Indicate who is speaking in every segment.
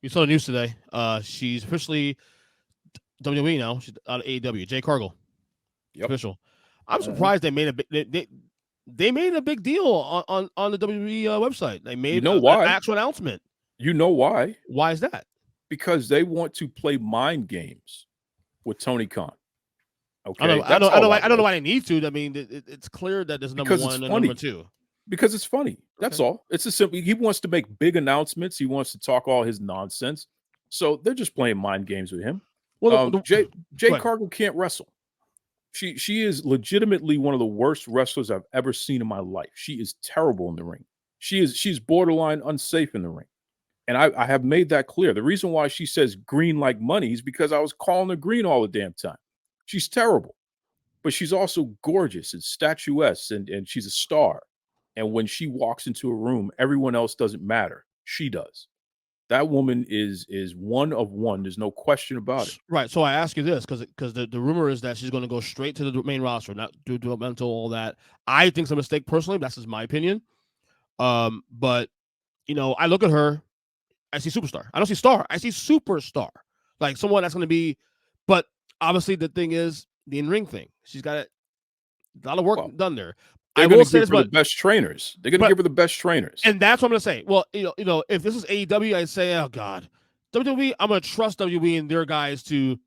Speaker 1: You saw the news today. She's officially WWE now. She's out of AEW. Jade Cargill. It's
Speaker 2: Yep.
Speaker 1: official. I'm surprised they made a they made a big deal on the WWE website. They
Speaker 2: You
Speaker 1: made
Speaker 2: know
Speaker 1: an
Speaker 2: why?
Speaker 1: actual announcement.
Speaker 2: You know why?
Speaker 1: Why is that?
Speaker 2: Because they want to play mind games with Tony Khan.
Speaker 1: I don't
Speaker 2: Okay,
Speaker 1: know. I
Speaker 2: that's
Speaker 1: don't. I
Speaker 2: all
Speaker 1: don't.
Speaker 2: that
Speaker 1: I don't know
Speaker 2: was.
Speaker 1: why they need to. I mean, it's clear that there's number
Speaker 2: Because it's
Speaker 1: one and number
Speaker 2: funny.
Speaker 1: two.
Speaker 2: Because it's funny. That's
Speaker 1: Okay.
Speaker 2: all. It's a simple. He wants to make big announcements. He wants to talk all his nonsense. So they're just playing mind games with him.
Speaker 1: Well, go
Speaker 2: Jade
Speaker 1: ahead.
Speaker 2: Cargill can't wrestle. She is legitimately one of the worst wrestlers I've ever seen in my life. She is terrible in the ring. She's borderline unsafe in the ring. And I have made that clear. The reason why she says green like money is because I was calling her green all the damn time. She's terrible. But she's also gorgeous and statuesque and she's a star. And when she walks into a room, everyone else doesn't matter. She does. That woman is one of one. There's no question about it.
Speaker 1: Right. So I ask you this because the rumor is that she's going to go straight to the main roster, not do developmental, all that. I think it's a mistake personally. That's just my opinion. But I look at her. I see superstar. I don't see star. I see superstar. Like someone that's going to be. But obviously, the thing is the in-ring thing. She's got a lot of work done there.
Speaker 2: They're
Speaker 1: I
Speaker 2: going
Speaker 1: will
Speaker 2: to
Speaker 1: say
Speaker 2: give
Speaker 1: this,
Speaker 2: her the
Speaker 1: but
Speaker 2: best trainers. They're going to give her the best trainers.
Speaker 1: and that's what I'm going to say. Well, if this is AEW, I'd say, oh God, WWE. I'm going to trust WWE and their guys to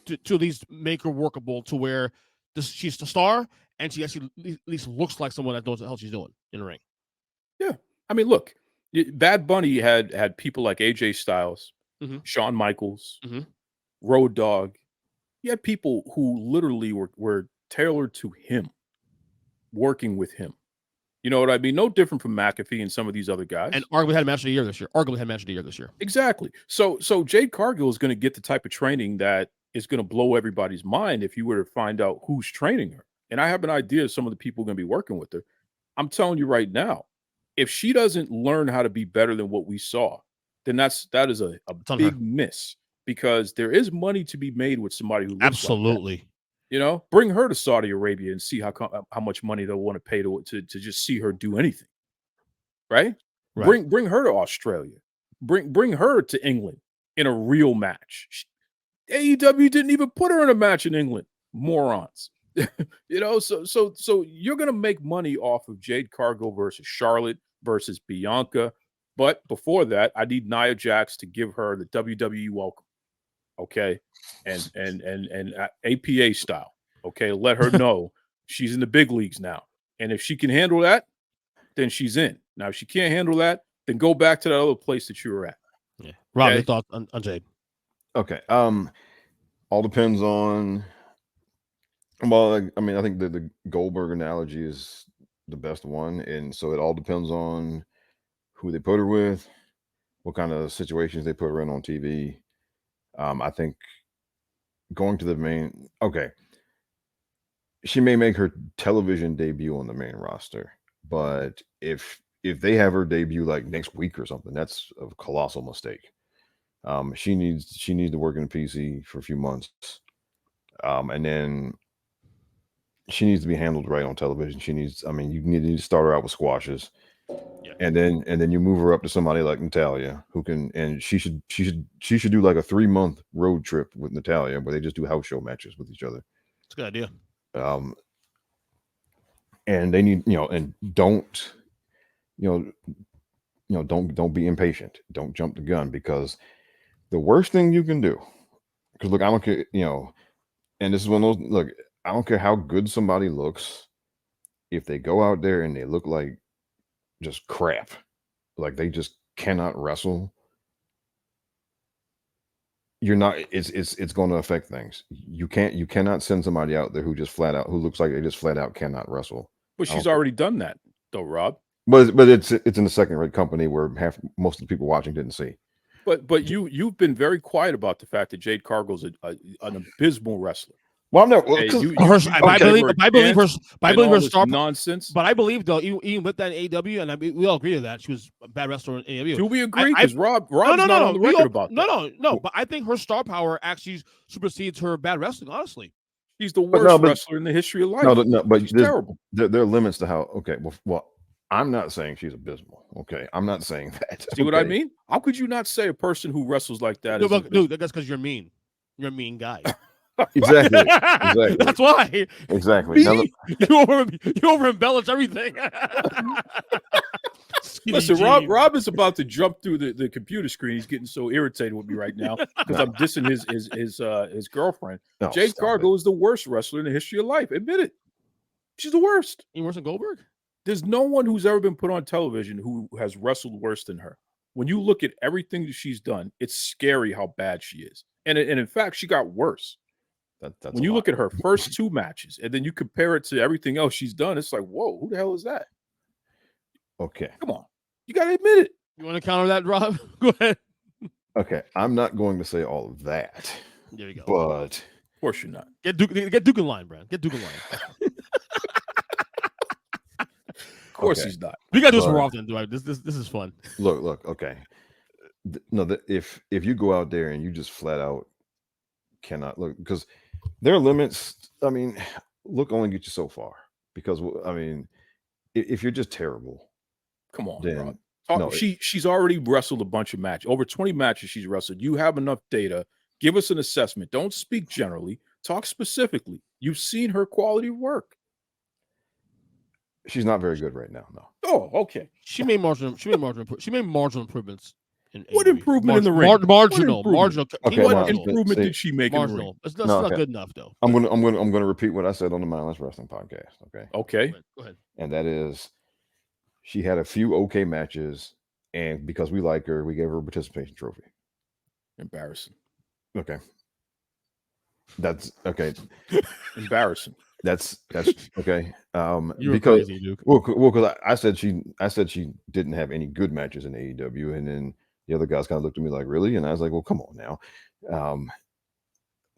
Speaker 1: at least make her workable to where she's the star and she actually at least looks like someone that knows what the hell she's doing in the ring.
Speaker 2: Yeah. I mean, look, Bad Bunny had people like AJ Styles, Shawn Michaels, Road Dogg. He had people who literally were tailored to him, working with him. You know what I mean? No different from McAfee and some of these other guys.
Speaker 1: And arguably had a match of the year this year.
Speaker 2: Exactly. So Jade Cargill is going to get the type of training that is going to blow everybody's mind if you were to find out who's training her. And I have an idea of some of the people going to be working with her. I'm telling you right now, if she doesn't learn how to be better than what we saw, then that is a big miss, because there is money to be made with somebody who looks
Speaker 1: absolutely
Speaker 2: like that. Bring her to Saudi Arabia and see how much money they'll want to pay to just see her do anything. Right? Bring her to Australia. Bring her to England in a real match. AEW didn't even put her in a match in England. Morons. So you're gonna make money off of Jade Cargill versus Charlotte versus Bianca. But before that, I need Nia Jax to give her the WWE welcome. Okay. And APA style. Okay. Let her know she's in the big leagues now. And if she can handle that, then she's in. Now, if she can't handle that, then go back to that other place that you were at.
Speaker 1: Yeah. Rob, your thoughts on Jade?
Speaker 3: Okay. All depends on. Well, I mean, I think the Goldberg analogy is the best one, and so it all depends on who they put her with, what kind of situations they put her in on TV. I think going to the main. Okay, she may make her television debut on the main roster, but if they have her debut like next week or something, that's a colossal mistake. She needs to work in the PC for a few months, and then she needs to be handled right on television. You need to start her out with squashes, and then you move her up to somebody like Natalya, who can, and she should do like a 3-month road trip with Natalya where they just do house show matches with each other.
Speaker 1: It's a good idea.
Speaker 3: And they need, and don't be impatient. Don't jump the gun, because the worst thing you can do, because look, I don't care, and this is one of those, look, I don't care how good somebody looks, if they go out there and they look like just crap, like they just cannot wrestle, it's going to affect things. You cannot send somebody out there who looks like they just flat out cannot wrestle.
Speaker 2: But she's already done that though, Rob.
Speaker 3: But it's in a second-rate company where most of the people watching didn't see.
Speaker 2: But you've been very quiet about the fact that Jade Cargill's an abysmal wrestler.
Speaker 3: Well, no,
Speaker 1: I believe her star
Speaker 2: nonsense.
Speaker 1: But I believe though, even with that in AEW, and we all agree with that, she was a bad wrestler in AEW.
Speaker 2: Do we agree? Because Rob's not on the record about that.
Speaker 1: No. But I think her star power actually supersedes her bad wrestling. Honestly,
Speaker 2: she's the worst wrestler in the history of life.
Speaker 3: No, but
Speaker 2: she's terrible.
Speaker 3: There are limits to how. Okay, well, I'm not saying she's abysmal. Okay, I'm not saying that.
Speaker 2: See what I mean? How could you not say a person who wrestles like that is abysmal?
Speaker 1: Dude, that's because you're mean. You're a mean guy.
Speaker 3: Exactly. Exactly.
Speaker 1: That's why.
Speaker 3: Exactly. Now,
Speaker 1: you over embellish everything.
Speaker 2: Listen, Rob is about to jump through the computer screen. He's getting so irritated with me right now because I'm dissing his girlfriend.
Speaker 3: No,
Speaker 2: Jade Cargill is the worst wrestler in the history of life. Admit it. She's the worst.
Speaker 1: You worse than Goldberg?
Speaker 2: There's no one who's ever been put on television who has wrestled worse than her. When you look at everything that she's done, it's scary how bad she is. And in fact, she got worse.
Speaker 3: that's
Speaker 2: when you look at her first 2 matches and then you compare it to everything else she's done, it's like, whoa, who the hell is that?
Speaker 3: Okay.
Speaker 2: Come on. You got to admit it.
Speaker 1: You want to counter that, Rob? Go ahead.
Speaker 3: Okay. I'm not going to say all of that.
Speaker 1: There you go.
Speaker 3: But
Speaker 2: of course you're not.
Speaker 1: Get Duke in line, Brad. Get Duke in line.
Speaker 2: Of course he's not.
Speaker 1: We got to do this more often, do I? This is fun.
Speaker 3: Look. Okay. If you go out there and you just flat out cannot look, because there are limits. I mean, look only get you so far. Because I mean, if you're just terrible,
Speaker 2: come on,
Speaker 3: then
Speaker 2: no, she's already wrestled a bunch of matches. Over 20 matches she's wrestled. You have enough data. Give us an assessment. Don't speak generally. Talk specifically. You've seen her quality of work.
Speaker 3: She's not very good right now. No.
Speaker 2: Oh, okay.
Speaker 1: She made marginal improvements.
Speaker 2: What improvement in the ring?
Speaker 1: Marginal.
Speaker 3: Okay,
Speaker 2: what improvement did she make in the ring?
Speaker 1: That's not good enough, though.
Speaker 3: I'm gonna repeat what I said on the Mindless Wrestling podcast.
Speaker 2: Okay.
Speaker 1: Go ahead.
Speaker 3: And that is, she had a few okay matches, and because we like her, we gave her a participation trophy.
Speaker 2: Embarrassing.
Speaker 3: Okay. That's okay.
Speaker 2: Embarrassing.
Speaker 3: That's okay.
Speaker 1: You were
Speaker 3: because
Speaker 1: crazy, Duke.
Speaker 3: well, because I said she didn't have any good matches in AEW, and then the other guys kind of looked at me like, really? And I was like, well, come on now.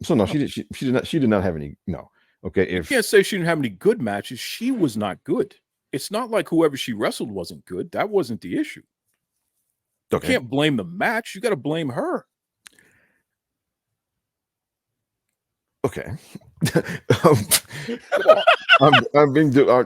Speaker 3: So no, she did not have any. No. Okay.
Speaker 2: You can't say she didn't have any good matches. She was not good. It's not like whoever she wrestled wasn't good. That wasn't the issue.
Speaker 3: Okay.
Speaker 2: You can't blame the match. You got to blame her.
Speaker 3: Okay. I'm being. I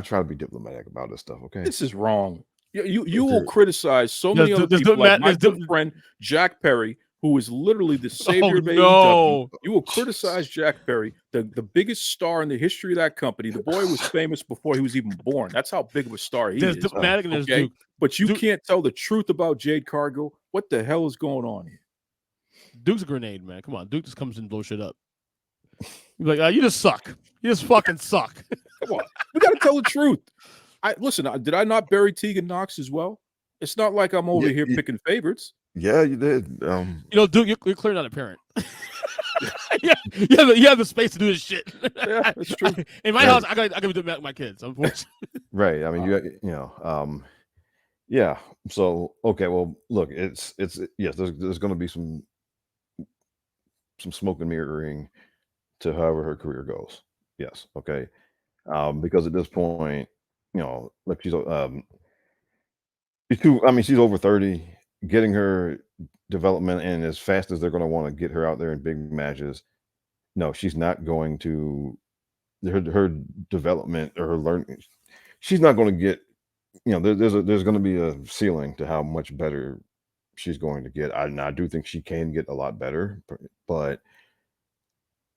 Speaker 3: try to be diplomatic about this stuff. Okay.
Speaker 2: This is wrong. You will criticize so many other people, like my good friend Jack Perry, who is literally the savior of AEW. You will criticize Jack Perry, the biggest star in the history of that company. The boy was famous before he was even born. That's how big of a star he is. Okay? But you can't tell the truth about Jade Cargill. What the hell is going on here?
Speaker 1: Duke's a grenade, man. Come on. Duke just comes in and blows shit up. You're like, you just suck. You just fucking suck.
Speaker 2: Come on. We got to tell the truth. Listen, did I not bury Tegan Knox as well? It's not like I'm over here picking favorites.
Speaker 3: Yeah, you did.
Speaker 1: Duke, you're clearly not a parent. You have the space to do this shit.
Speaker 2: Yeah, that's true.
Speaker 1: In my house, I got to do that with my kids, unfortunately.
Speaker 3: Right. I mean, yeah. So okay, well, look, it's yes, there's going to be some smoke and mirroring to however her career goes. Yes. Okay. Because at this point, look, she's she's over 30. Getting her development in as fast as they're going to want to get her out there in big matches. No, she's not going to. Her development or her learning, she's not going to get. There's going to be a ceiling to how much better she's going to get. I do think she can get a lot better, but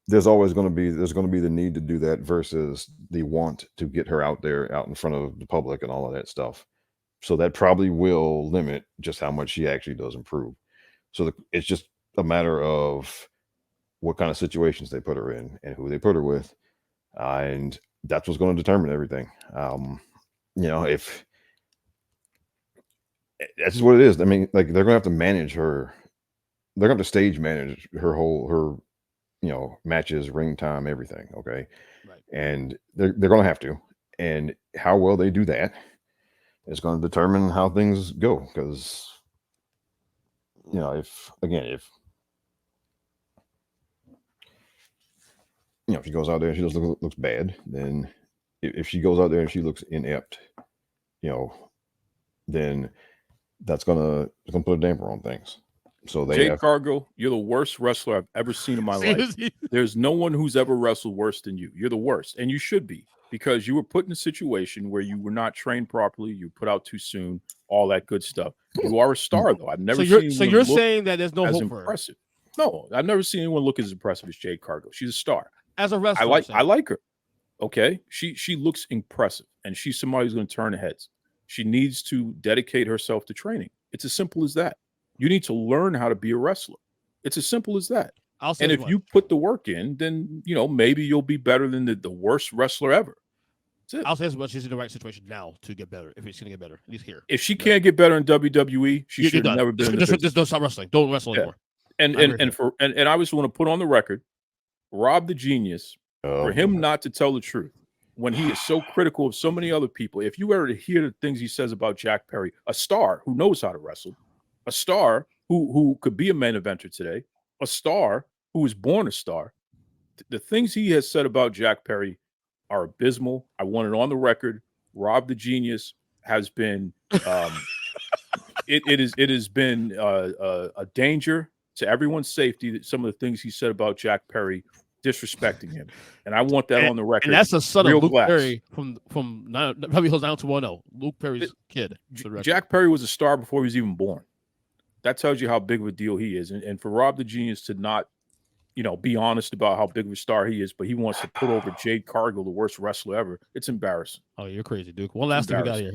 Speaker 3: there's going to be the need to do that versus the want to get her out there, out in front of the public and all of that stuff. So that probably will limit just how much she actually does improve. So it's just a matter of what kind of situations they put her in and who they put her with, and that's what's going to determine everything. If that's just what it is. I mean, like, they're going to have to manage her. They're going to have to stage manage her matches, ring time, everything. Okay.
Speaker 1: Right.
Speaker 3: And they're going to have to, and how well they do that is going to determine how things go. Because, if she goes out there and she just looks bad, then if she goes out there and she looks inept, then that's gonna put a damper on things. So Jade
Speaker 2: Cargill, you're the worst wrestler I've ever seen in my life. There's no one who's ever wrestled worse than you. You're the worst, and you should be. because you were put in a situation where you were not trained properly. You put out too soon, all that good stuff. You are a star, though. I've never seen.
Speaker 1: So you're saying that there's no hope
Speaker 2: impressive. For her. No, I've never seen anyone look as impressive as Jade Cargill. She's a star.
Speaker 1: As a wrestler,
Speaker 2: I like her. Okay, she looks impressive, and she's somebody who's going to turn heads. She needs to dedicate herself to training. It's as simple as that. You need to learn how to be a wrestler. It's as simple as that. And if you put the work in, then maybe you'll be better than the worst wrestler ever.
Speaker 1: I'll say as much. She's in the right situation now to get better. If she's going to get better, at least here.
Speaker 2: If she can't get better in WWE, she should have never been.
Speaker 1: Just don't stop wrestling. Don't wrestle anymore.
Speaker 2: And I just want to put on the record, Rob the Genius, for him not to tell the truth when he is so critical of so many other people. If you were to hear the things he says about Jack Perry, a star who knows how to wrestle, a star who could be a main eventer today, a star who was born a star, the things he has said about Jack Perry are abysmal. I want it on the record. Rob the Genius has been it has been a danger to everyone's safety that some of the things he said about Jack Perry, disrespecting him, and I want that on the record.
Speaker 1: And that's the son of Luke Perry from Beverly Hills 90210. Luke Perry's kid.
Speaker 2: Jack Perry was a star before he was even born. That tells you how big of a deal he is. And for Rob the Genius to not, be honest about how big of a star he is, but he wants to put over Jade Cargill, the worst wrestler ever, it's embarrassing.
Speaker 1: Oh, you're crazy, Duke. One last thing we got here.